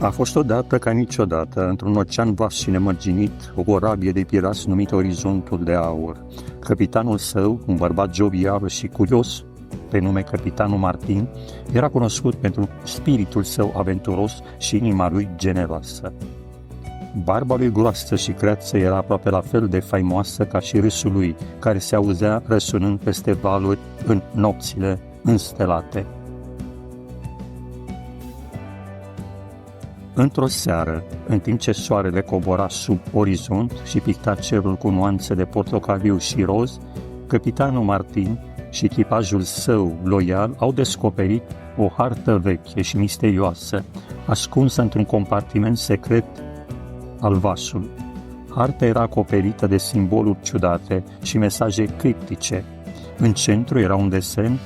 A fost odată ca niciodată, într-un ocean vast și nemărginit, o corabie de pirați numită Orizontul de Aur. Capitanul său, un bărbat jovial și curios, pe nume Capitanul Martin, era cunoscut pentru spiritul său aventuros și inima lui generoasă. Barba lui groasă și creață era aproape la fel de faimoasă ca și râsul lui, care se auzea răsunând peste valuri în nopțile înstelate. Într-o seară, în timp ce soarele cobora sub orizont și picta cerul cu nuanțe de portocaliu și roz, Capitanul Martin și echipajul său loial au descoperit o hartă veche și misterioasă, ascunsă într-un compartiment secret al vasului. Harta era acoperită de simboluri ciudate și mesaje criptice. În centru era un desen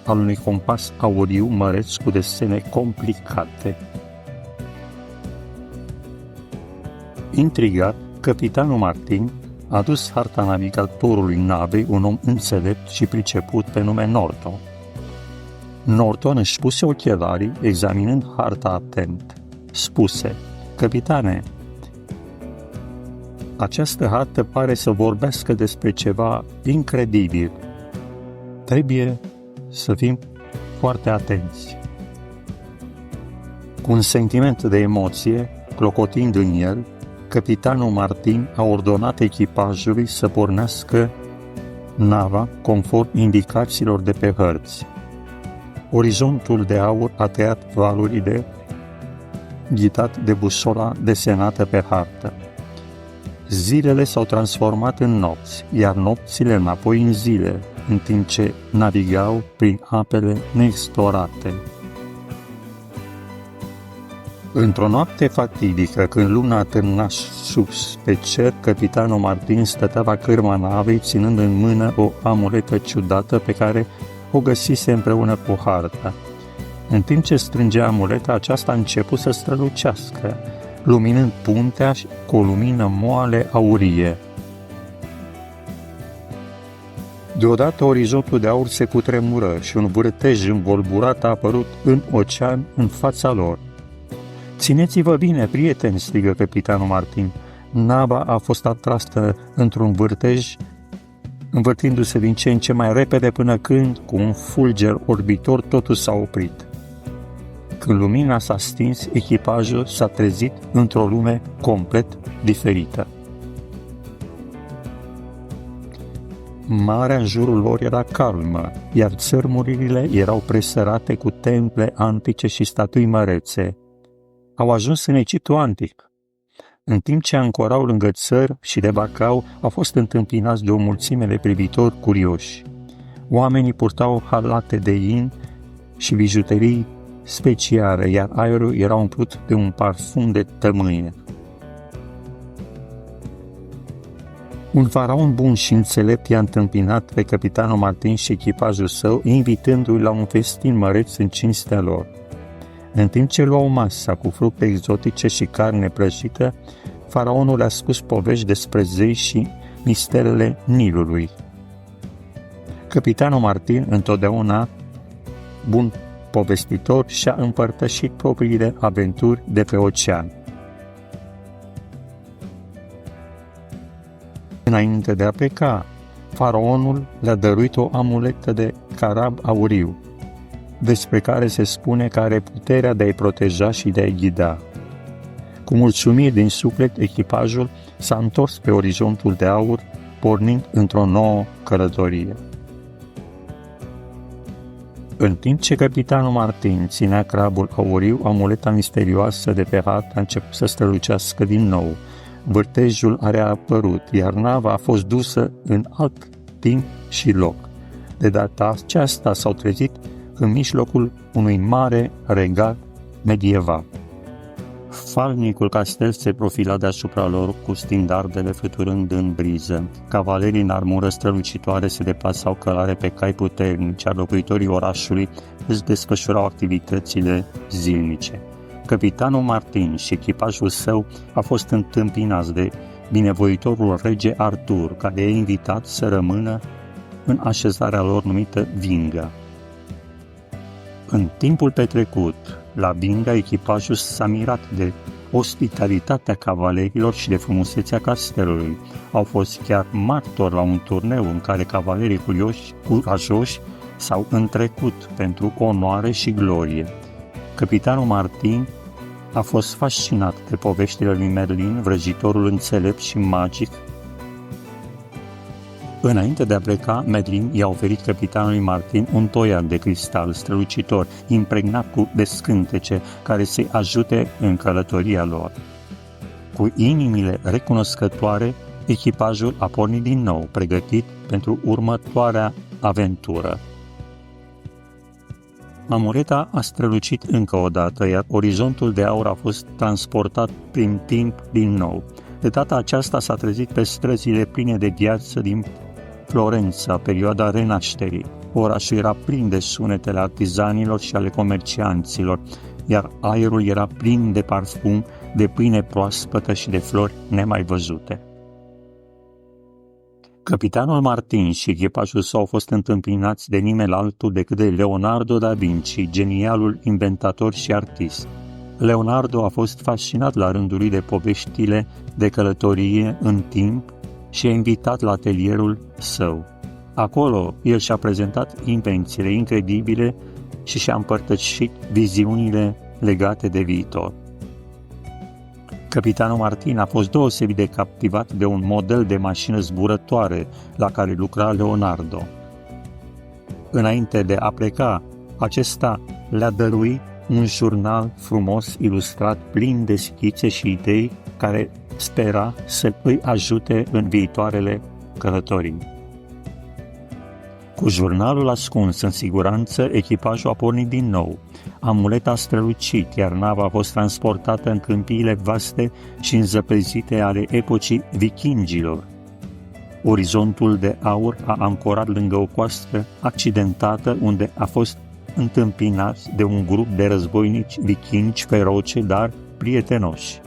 al unui compas auriu măreț cu desene complicate. Intrigat, Capitanul Martin a dus harta navigatorului navei, un om înțelept și priceput pe nume Norton. Norton își puse ochelarii, examinând harta atent. Spuse: "Capitane, această hartă pare să vorbească despre ceva incredibil. Trebuie să fim foarte atenți." Cu un sentiment de emoție, clocotind în el, Capitanul Martin a ordonat echipajului să pornească nava conform indicațiilor de pe hărți. Orizontul de Aur a tăiat valurile, ghidat de busola desenată pe hartă. Zilele s-au transformat în nopți, iar nopțile înapoi în zile, în timp ce navigau prin apele neexplorate. Într-o noapte fatidică, când luna atârna sus pe cer, Capitanul Martin stătea la cârma navei, ținând în mână o amuletă ciudată pe care o găsise împreună cu harta. În timp ce strângea amuleta, aceasta a început să strălucească, luminând puntea cu o lumină moale aurie. Deodată orizontul de aur se cutremură și un vârtej învolburat a apărut în ocean în fața lor. "Țineți-vă bine, prieteni!" strigă Capitanul Martin. Nava a fost atrasă într-un vârtej, învârtindu-se din ce în ce mai repede până când, cu un fulger orbitor, totul s-a oprit. Când lumina s-a stins, echipajul s-a trezit într-o lume complet diferită. Marea în jurul lor era calmă, iar țărmurile erau presărate cu temple antice și statui mărețe. Au ajuns în Egiptul antic. În timp ce ancorau lângă țări și debarcau, au fost întâmpinați de o mulțime de privitori curioși. Oamenii purtau halate de in și bijuterii speciale, iar aerul era umplut de un parfum de tămâie. Un faraon bun și înțelept i-a întâmpinat pe Capitanul Martin și echipajul său, invitându-i la un festin măreț în cinstea lor. În timp ce luau masa cu fructe exotice și carne prăjită, faraonul le-a spus povești despre zei și misterele Nilului. Capitanul Martin, întotdeauna bun povestitor, și-a împărtășit propriile aventuri de pe ocean. Înainte de a pleca, faraonul le-a dăruit o amuletă de carab auriu, despre care se spune că are puterea de a-i proteja și de a-i ghida. Cu mulțumiri din suflet, echipajul s-a întors pe orizontul de aur, pornind într-o nouă călătorie. În timp ce Capitanul Martin ținea crabul auriu, amuleta misterioasă de pe hartă a început să strălucească din nou. Vârtejul a reapărut, iar nava a fost dusă în alt timp și loc. De data aceasta s-au trezit în mijlocul unui mare regat medieval. Falnicul castel se profila deasupra lor cu standardele fluturând în briză. Cavalerii în armură strălucitoare se deplasau călare pe cai puternici, iar locuitorii orașului își desfășurau activitățile zilnice. Capitanul Martin și echipajul său a fost întâmpinați de binevoitorul rege Artur, care i-a invitat să rămână în așezarea lor numită Vinga. În timpul petrecut La Binga, echipajul s-a mirat de ospitalitatea cavalerilor și de frumusețea castelului. Au fost chiar martori la un turneu în care cavalerii curajoși s-au întrecut pentru onoare și glorie. Capitanul Martin a fost fascinat de poveștile lui Merlin, vrăjitorul înțelept și magic. Înainte de a pleca, Merlin i-a oferit capitanului Martin un toiag de cristal strălucitor, impregnat cu descântece, care să-i ajute în călătoria lor. Cu inimile recunoscătoare, echipajul a pornit din nou, pregătit pentru următoarea aventură. Amuleta a strălucit încă o dată, iar orizontul de aur a fost transportat prin timp din nou. De data aceasta s-a trezit pe străzile pline de viață din Florența, perioada Renașterii. Orașul era plin de sunetele artizanilor și ale comercianților, iar aerul era plin de parfum, de pâine proaspătă și de flori nemai văzute. Capitanul Martin și echipajul său au fost întâmpinați de nimeni altul decât de Leonardo da Vinci, genialul inventator și artist. Leonardo a fost fascinat la rândul lui de poveștile de călătorie în timp și a invitat la atelierul său. Acolo, el și-a prezentat invențiile incredibile și și-a împărtășit viziunile legate de viitor. Capitanul Martin a fost deosebit de captivat de un model de mașină zburătoare la care lucra Leonardo. Înainte de a pleca, acesta le-a dăruit un jurnal frumos ilustrat plin de schițe și idei care spera să îi ajute în viitoarele călătorii. Cu jurnalul ascuns în siguranță, echipajul a pornit din nou. Amuleta a strălucit, iar nava a fost transportată în câmpiile vaste și înzăpezite ale epocii vikingilor. Orizontul de aur a ancorat lângă o coastă accidentată unde a fost întâmpinat de un grup de războinici vikingi feroce, dar prietenoși.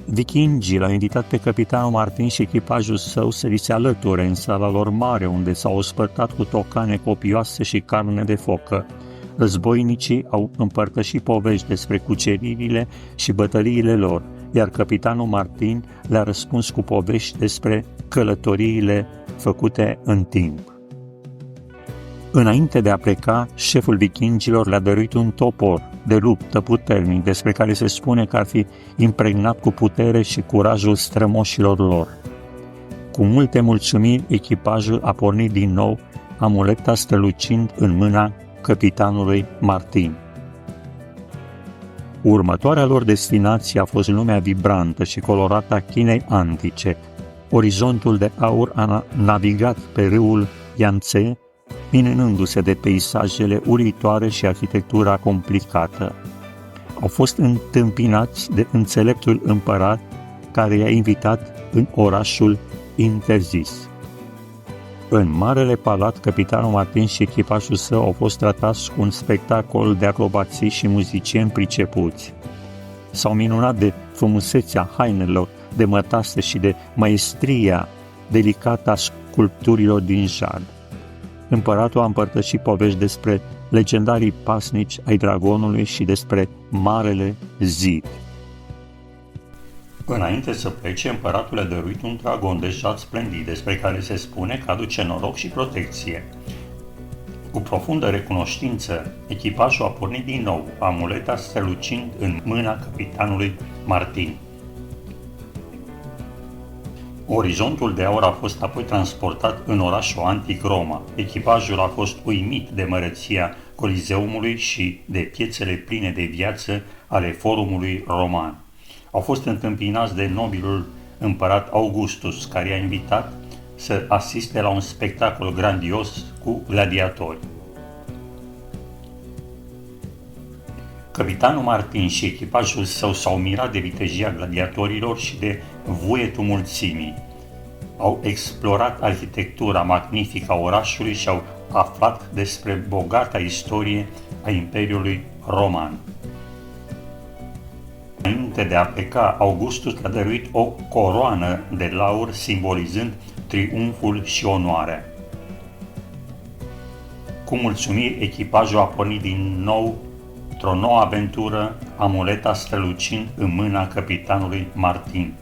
Vikingii l-au invitat pe capitanul Martin și echipajul său să li se alăture în sala lor mare, unde s-au ospătat cu tocane copioase și carne de focă. Războinicii au împărtășit povești despre cuceririle și bătăliile lor, iar capitanul Martin le-a răspuns cu povești despre călătoriile făcute în timp. Înainte de a pleca, șeful vikingilor le-a dăruit un topor de luptă puternic, despre care se spune că ar fi impregnat cu putere și curajul strămoșilor lor. Cu multe mulțumiri, echipajul a pornit din nou, amuleta strălucind în mâna capitanului Martin. Următoarea lor destinație a fost lumea vibrantă și colorată a Chinei antice. Orizontul de aur a navigat pe râul Yangtze, minunându-se de peisajele uluitoare și arhitectura complicată. Au fost întâmpinați de înțeleptul împărat care i-a invitat în orașul interzis. În Marele Palat, capitanul Martin și echipajul său au fost tratați cu un spectacol de acrobații și muzicieni pricepuți. S-au minunat de frumusețea hainelor, de mătase și de maestria delicată a sculpturilor din jad. Împăratul a împărtășit povești despre legendarii pasnici ai dragonului și despre Marele Zid. Înainte să plece, împăratul a dăruit un dragon de jad splendid, despre care se spune că aduce noroc și protecție. Cu profundă recunoștință, echipajul a pornit din nou, amuleta strălucind în mâna capitanului Martin. Orizontul de aur a fost apoi transportat în orașul antic Roma. Echipajul a fost uimit de măreția Coliseumului și de piețele pline de viață ale forumului roman. Au fost întâmpinați de nobilul împărat Augustus, care i-a invitat să asiste la un spectacol grandios cu gladiatori. Capitanul Martin și echipajul său s-au mirat de vitejia gladiatorilor și de vuietul mulțimii. Au explorat arhitectura magnifică a orașului și au aflat despre bogata istorie a Imperiului Roman. Înainte de a pleca, Augustus a dăruit o coroană de laur simbolizând triumful și onoarea. Cu mulțumiri, echipajul a pornit din nou într-o nouă aventură, amuleta strălucind în mâna căpitanului Martin.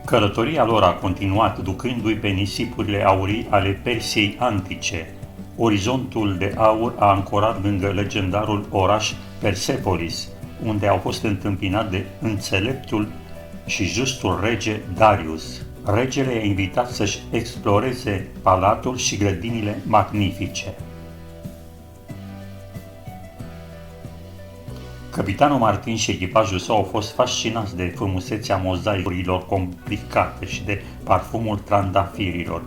Călătoria lor a continuat ducându-i pe nisipurile aurii ale Persiei antice. Orizontul de aur a ancorat lângă legendarul oraș Persepolis, unde au fost întâmpinat de înțeleptul și justul rege Darius. Regele i-a invitat să-și exploreze palatul și grădinile magnifice. Capitanul Martin și echipajul său au fost fascinați de frumusețea mozaicurilor complicate și de parfumul trandafirilor.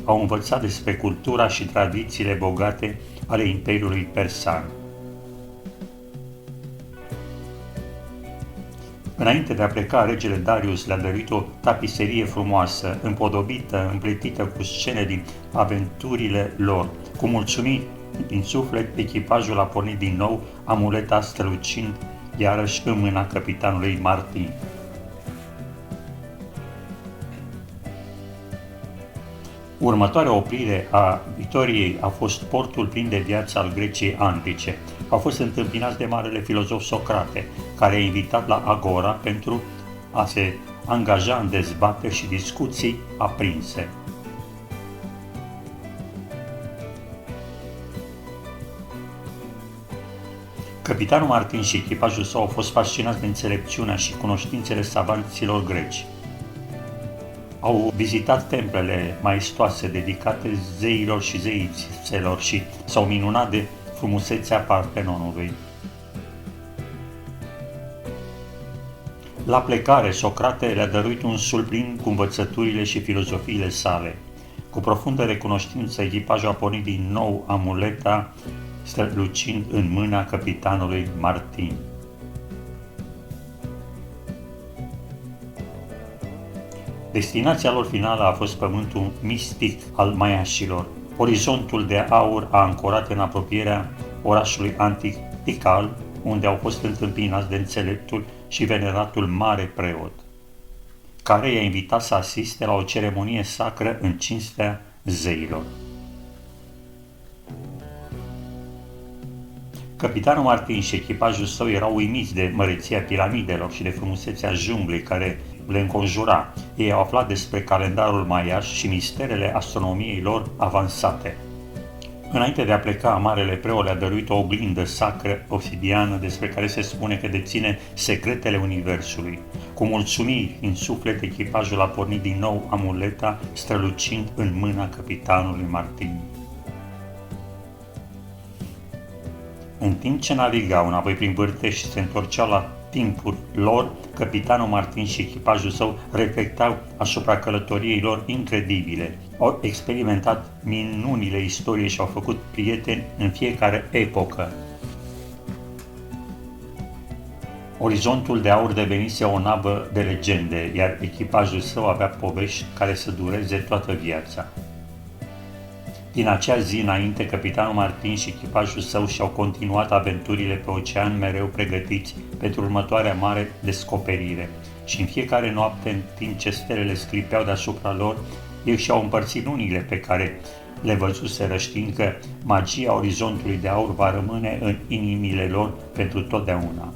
Au învățat despre cultura și tradițiile bogate ale Imperiului Persan. Înainte de a pleca, regele Darius le-a dăruit o tapiserie frumoasă, împodobită, împletită cu scene din aventurile lor. Cu mulțumiri din suflet, echipajul a pornit din nou, amuleta strălucind iarăși în mâna capitanului Martin. Următoarea oprire a victoriei a fost portul plin de viață al Greciei antice. Au fost întâmpinați de marele filozof Socrate, care a invitat la Agora pentru a se angaja în dezbateri și discuții aprinse. Capitanul Martin și echipajul său au fost fascinați de înțelepciunea și cunoștințele savanților greci. Au vizitat templele maestoase dedicate zeilor și zeițelor și s-au minunat de frumusețea Partenonului. La plecare, Socrate le-a dăruit un sul plin cu învățăturile și filozofiile sale. Cu profundă recunoștință, echipajul a pornit din nou amuleta strălucind în mâna capitanului Martin. Destinația lor finală a fost pământul mistic al maiașilor. Orizontul de aur a ancorat în apropierea orașului antic Tikal, unde au fost întâmpinați de înțeleptul și veneratul mare preot, care i-a invitat să asiste la o ceremonie sacră în cinstea zeilor. Capitanul Martin și echipajul său erau uimiți de măreția piramidelor și de frumusețea junglei care le înconjura. Ei au aflat despre calendarul maiaș și misterele astronomiei lor avansate. Înainte de a pleca, marele preot le-a dăruit o oglindă sacră obsidiană despre care se spune că deține secretele universului. Cu mulțumiri în suflet, echipajul a pornit din nou amuleta strălucind în mâna capitanului Martin. În timp ce navigau înapoi prin vârtești și se întorceau la timpul lor, capitanul Martin și echipajul său reflectau asupra călătoriei lor incredibile. Au experimentat minunile istoriei și au făcut prieteni în fiecare epocă. Orizontul de aur devenise o navă de legende, iar echipajul său avea povești care să dureze toată viața. Din acea zi înainte, capitanul Martin și echipajul său și-au continuat aventurile pe ocean, mereu pregătiți pentru următoarea mare descoperire. Și în fiecare noapte, în timp ce stelele sclipeau deasupra lor, ei și-au împărțit lunile pe care le văzuseră, știind că magia orizontului de aur va rămâne în inimile lor pentru totdeauna.